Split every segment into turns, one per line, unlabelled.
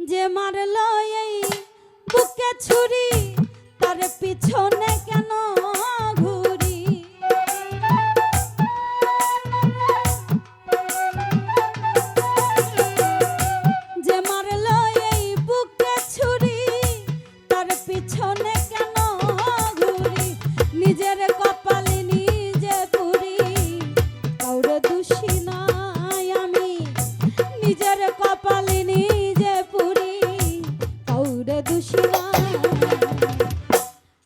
যে মারলো এই বুকে ছুরি তার পিছনে কেন ঘুরি যে মারলো এই বুকে ছুরি তার পিছনে কেন ঘুরি নিজের কপালে নিজে পুরি কাউরে দোষী নাই আমি নিজের কপালে নিজে পুরি কাউরে দোষী নাই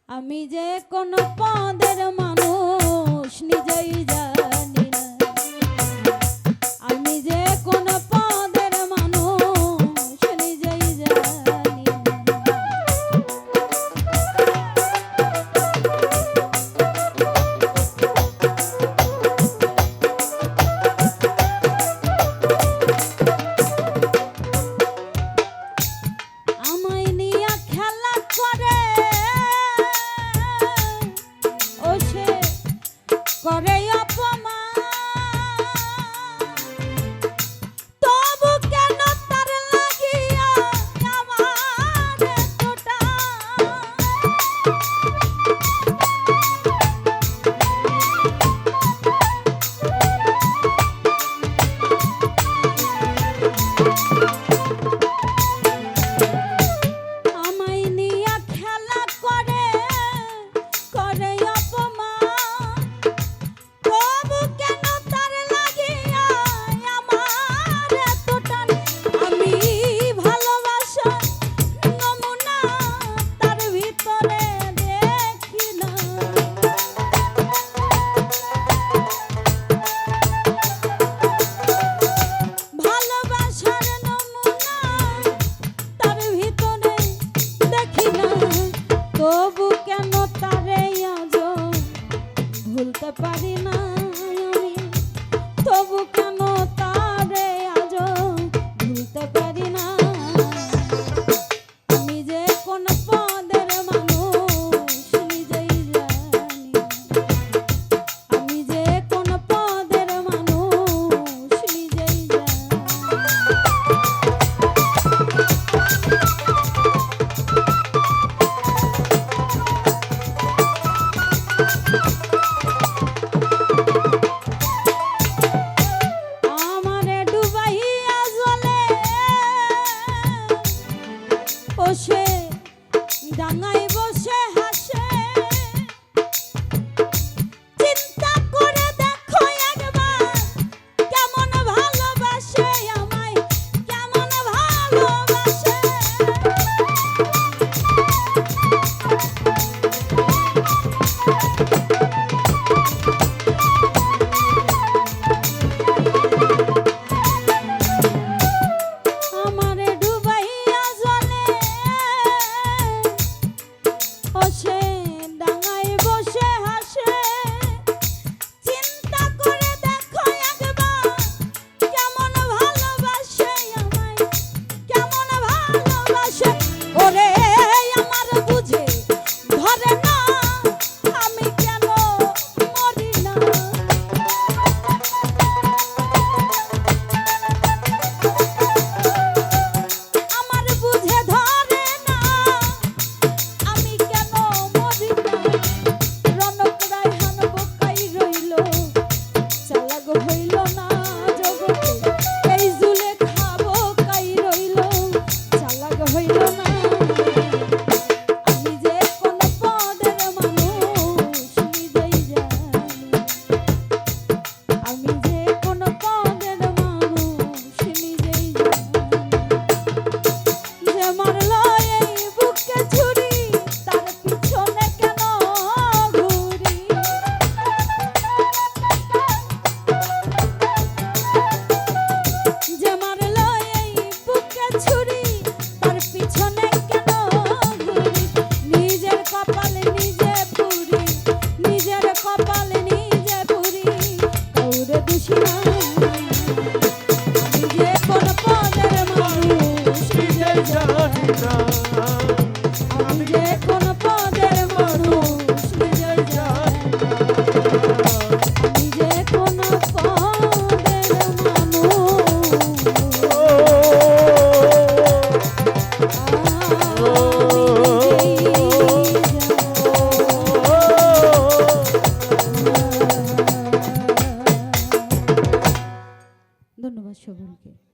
আমি যে কোন পদের মানুষ নিজেই জানি না আমি যে কোন পদের মানুষ নিজেই জানি না আমায় নিয়ে খেলা করে ও সে করে অপমান তবু কেন তার লাগিয়া আমার এতটা আমায় নিয়ে খেলা করে করে অপমান তবু কেন তার লাগিয়া আমার এতটা আমি ভালোবাসার নমুনা তার ভিতরে দেখি না ভালোবাসার নমুনা তার ভিতরে দেখি না তবু কেন তারে আজো ভুলতে পারি না আমি তবু কেন তারে আজো ভুলতে পারি না আমি যে কোন পদের মানুষ নিজেই জানি না আমি যে কোন পদের মানুষ নিজেই জানি আমারে ডুবাইয়া জলে বসে ডাঙায় বসে হাসে চিন্তা করে দেখো একবার কেমন ভালোবাসে আমায় কেমন ভালোবাসে আমারে ডুবাইয়া জলে বসে ডাঙায় বসে হাসে চিন্তা করে দেখো একবার কেমন ভালোবাসে আমায় কেমন ভালোবাসে ওরে আমার বুঝে ধরে না আমি কেন মরি না আমার বুঝে ধরে না আমি কেন মরি না রনক রায়হান বোকাই রইল চালাক হইল না জগতে এই জুলে খাবো কাই রইল চালাক হইল না আমি যে কোন পদের মানুষ নিজেই জানি আমি যে কোন পদের মানুষ নিজেই জানি যে মারলো এই বুকে ছুরি তার পিছনে কেন ঘুরি যে মারলো এই বুকে ছুরি তার পিছনে কেন ঘুরি নিজের কপালে নিজে পুরি নিজের কপালে নিজে পুরি কাউরে দোষী নাই আমি যে কোন পদের মানুষ নিজেই জানি না আমি যে কোন পদের মানুষ নিজেই জানি না আমি যে কোন পদের মানুষ ধন্যবাদ সকলকে।